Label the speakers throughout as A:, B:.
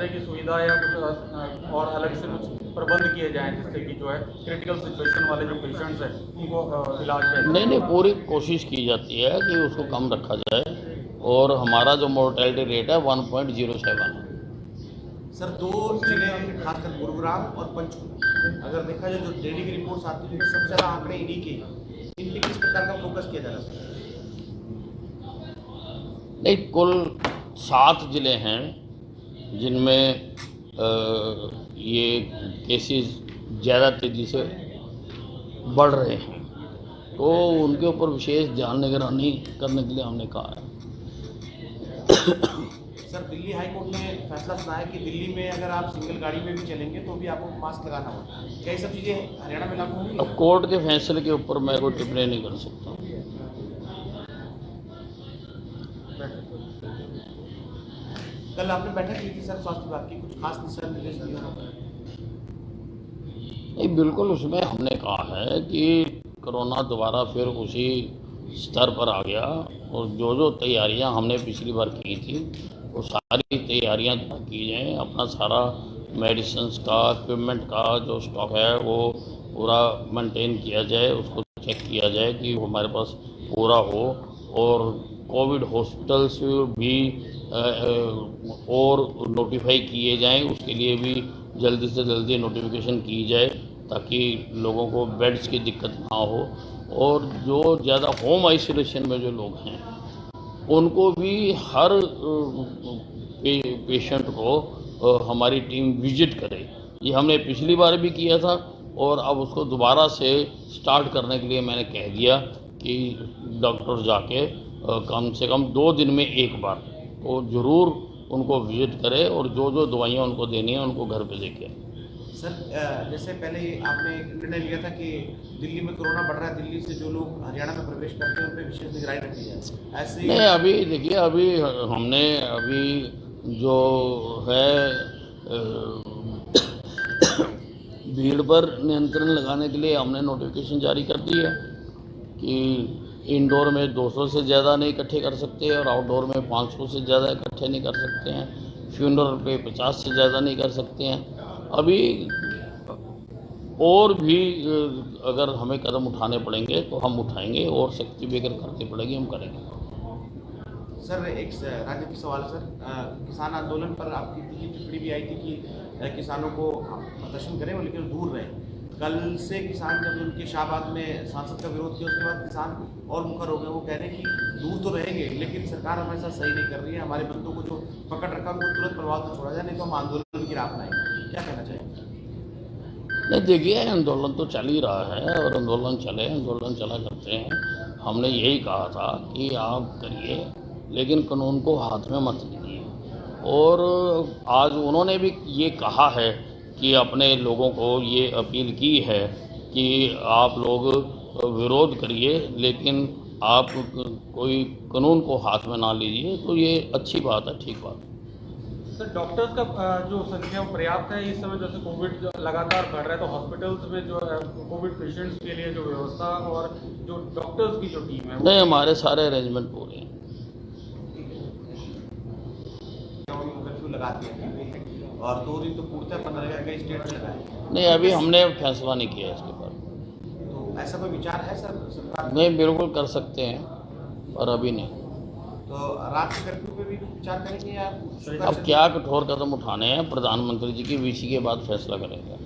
A: की सुविधा या कुछ और अलग से कुछ प्रबंध किए जाएं जिससे कि जो है क्रिटिकल सिचुएशन वाले जो पेशेंट्स हैं उनको इलाज
B: नहीं नहीं, पूरी कोशिश की जाती है कि उसको कम रखा जाए और हमारा जो मोर्टेलिटी रेट है 1.07 है।
C: सर, दो जिले हैं खासकर गुरुग्राम और पंचकुला, अगर देखा जाए जो डेली की रिपोर्ट्स आती है सबसे ज़्यादा आंकड़े इन्हीं के, इन पे किस प्रकार का फोकस किया जा रहा है?
B: नहीं, कुल 7 जिले हैं जिनमें ये केसेस ज़्यादा तेज़ी से बढ़ रहे हैं, तो उनके ऊपर विशेष ध्यान निगरानी करने के लिए हमने कहा है।
C: सर, दिल्ली हाई कोर्ट ने फैसला सुनाया कि दिल्ली में अगर आप सिंगल गाड़ी में भी चलेंगे तो भी आपको मास्क लगाना होगा। क्या ये सब चीज़ें हरियाणा में लागू होंगी?
B: अब कोर्ट के फैसले के ऊपर मैं कोई टिप्पणी नहीं कर सकता।
C: कल आपने बैठक की थी सर स्वास्थ्य विभाग की, कुछ खास दिशा निर्देश दिए होंगे?
B: नहीं, बिल्कुल, उसमें हमने कहा है कि कोरोना दोबारा फिर उसी स्तर पर आ गया और जो तैयारियां हमने पिछली बार की थी वो सारी तैयारियां की जाएँ। अपना सारा मेडिसिन्स का, इक्विपमेंट का जो स्टॉक है वो पूरा मेंटेन किया जाए, उसको चेक किया जाए कि वो हमारे पास पूरा हो और कोविड हॉस्पिटल्स भी और नोटिफाई किए जाएं, उसके लिए भी जल्दी से जल्दी नोटिफिकेशन की जाए ताकि लोगों को बेड्स की दिक्कत ना हो और जो ज़्यादा होम आइसोलेशन में जो लोग हैं उनको भी हर पेशेंट को हमारी टीम विजिट करे। ये हमने पिछली बार भी किया था और अब उसको दोबारा से स्टार्ट करने के लिए मैंने कह दिया कि डॉक्टर जाके कम से कम 2 दिन में एक बार तो ज़रूर उनको विजिट करे और जो दवाइयाँ उनको देनी है उनको घर पे देके।
C: सर, जैसे पहले आपने एक निर्णय लिया था कि दिल्ली में कोरोना बढ़ रहा है, दिल्ली से जो लोग हरियाणा में प्रवेश करते हैं उन पर विशेष निगरानी रखी जाए, ऐसे
B: नहीं, अभी देखिए, अभी हमने जो है भीड़ पर नियंत्रण लगाने के लिए हमने नोटिफिकेशन जारी कर दी है कि इंडोर में 200 से ज़्यादा नहीं इकट्ठे कर सकते और आउटडोर में 500 से ज़्यादा इकट्ठे नहीं कर सकते हैं। फ्यूनरल पे 50 से ज़्यादा नहीं कर सकते हैं। अभी और भी अगर हमें कदम उठाने पड़ेंगे तो हम उठाएंगे और सख्ती भी अगर करनी पड़ेगी हम करेंगे।
C: सर, एक राजनीतिक सवाल है सर, किसान आंदोलन पर आपकी टिप्पणी भी आई थी कि किसानों को प्रदर्शन करें लेकिन दूर रहें। कल से किसान जब उनके शाहबाद में सांसद का विरोध किया उसके बाद किसान और मुखर हो गए, वो कह रहे हैं कि दूर तो रहेंगे लेकिन सरकार हमारे साथ सही नहीं कर रही है, हमारे बंदों को जो पकड़ रखा उनको तुरंत प्रभाव से छोड़ा जाए, नहीं तो हम आंदोलन की राह अपनाएंगे। क्या कहना चाहिए?
B: नहीं, देखिए, आंदोलन तो चल ही रहा है और आंदोलन चला करते हैं। हमने यही कहा था कि आप करिए लेकिन कानून को हाथ में मत लीजिए और आज उन्होंने भी ये कहा है कि अपने लोगों को ये अपील की है कि आप लोग विरोध करिए लेकिन आप कोई कानून को हाथ में ना लीजिए, तो ये अच्छी बात है, ठीक बात है।
A: सर, डॉक्टर्स का जो संख्या पर्याप्त है इस समय, जैसे कोविड लगातार बढ़ रहा है तो हॉस्पिटल्स में जो है कोविड पेशेंट्स के लिए जो व्यवस्था और जो डॉक्टर्स की जो टीम है
B: नहीं, हमारे सारे अरेंजमेंट पूरे हैं।
C: कर्फ्यू लगा दिया और 2 दिन तो पूर्णतः 15 का स्टेट में लगाया,
B: नहीं, अभी हमने फैसला नहीं किया इसके ऊपर।
C: तो ऐसा कोई विचार है सर सरकार?
B: नहीं, बिल्कुल कर सकते हैं पर अभी नहीं।
C: तो रात के कर्फ्यू पे भी विचार करेंगे या
B: अब क्या कठोर कदम उठाने हैं, प्रधानमंत्री जी की वीसी के बाद फैसला करेंगे।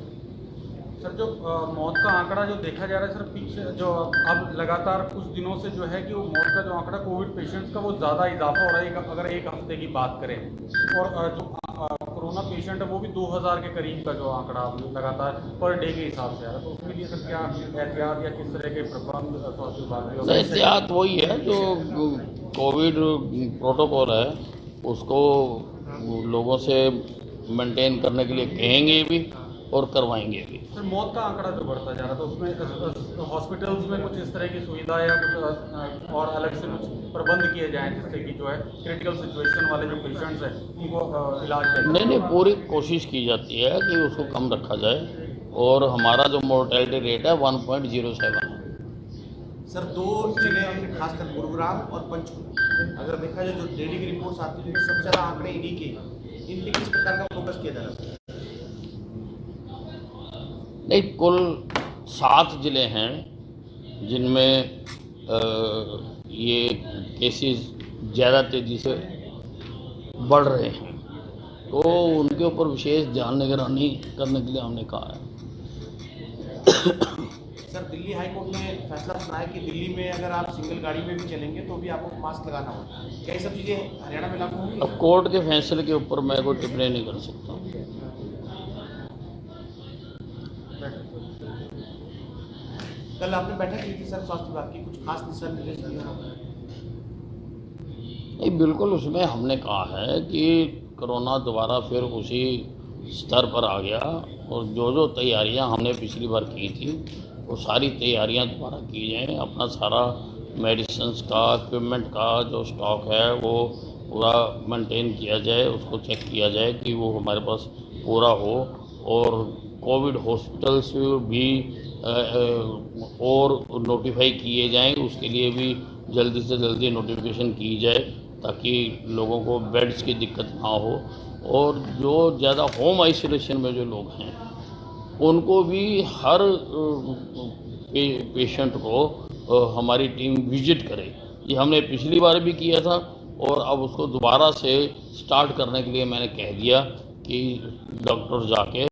A: सर, जो मौत का आंकड़ा जो देखा जा रहा है सर, पीछे जो अब लगातार कुछ दिनों से जो है कि वो मौत का जो आंकड़ा कोविड पेशेंट्स का वो ज़्यादा इजाफा हो रहा है अगर एक हफ्ते की बात करें, और जो कोरोना पेशेंट है वो भी 2000 के करीब का जो आंकड़ा लगातार पर डे के हिसाब से आ रहा है, तो उसके लिए सर क्या एहतियात या किस तरह के प्रबंध स्वास्थ्य विभाग में?
B: एहतियात वही है जो कोविड प्रोटोकॉल है उसको लोगों से मेंटेन करने के लिए कहेंगे भी और करवाएंगे भी।
A: सर, मौत का आंकड़ा जो बढ़ता जा रहा था उसमें हॉस्पिटल्स में कुछ इस तरह की सुविधा या कुछ और अलग से कुछ प्रबंध किए जाएं जिससे कि जो है क्रिटिकल सिचुएशन वाले जो पेशेंट्स हैं उनको इलाज
B: नहीं नहीं, पूरी कोशिश की जाती है कि उसको कम रखा जाए और हमारा जो मोर्टेलिटी रेट है 1.07 है।
C: सर, दो जिले हैं खासकर गुरुग्राम और पंचकुला, अगर देखा जाए जो डेली की रिपोर्ट्स आती है सबसे ज़्यादा आंकड़े इन्हीं के, इन पे किस प्रकार का फोकस किया जा रहा है?
B: नहीं, कुल 7 जिले हैं जिनमें ये केसेस ज़्यादा तेज़ी से बढ़ रहे हैं, तो उनके ऊपर विशेष ध्यान निगरानी करने के लिए हमने कहा है।
C: सर, दिल्ली हाई कोर्ट ने फैसला सुनाया कि दिल्ली में अगर आप सिंगल गाड़ी में भी चलेंगे तो भी आपको मास्क लगाना होगा। क्या ये सब चीज़ें हरियाणा में लागू होंगी?
B: अब कोर्ट के फैसले के ऊपर मैं कोई टिप्पणी नहीं कर सकता।
C: कल आपने बैठक की थी सर स्वास्थ्य विभाग की, कुछ खास दिशा निर्देश दिए होंगे?
B: नहीं, बिल्कुल, उसमें हमने कहा है कि कोरोना दोबारा फिर उसी स्तर पर आ गया और जो तैयारियां हमने पिछली बार की थी वो सारी तैयारियां दोबारा की जाएं। अपना सारा मेडिसिन्स का, इक्विपमेंट का जो स्टॉक है वो पूरा मेंटेन किया जाए, उसको चेक किया जाए कि वो हमारे पास पूरा हो, और कोविड हॉस्पिटल्स भी और नोटिफाई किए जाएं, उसके लिए भी जल्दी से जल्दी नोटिफिकेशन की जाए ताकि लोगों को बेड्स की दिक्कत ना हो, और जो ज़्यादा होम आइसोलेशन में जो लोग हैं उनको भी हर पेशेंट को हमारी टीम विजिट करे। ये हमने पिछली बार भी किया था और अब उसको दोबारा से स्टार्ट करने के लिए मैंने कह दिया कि डॉक्टर जाके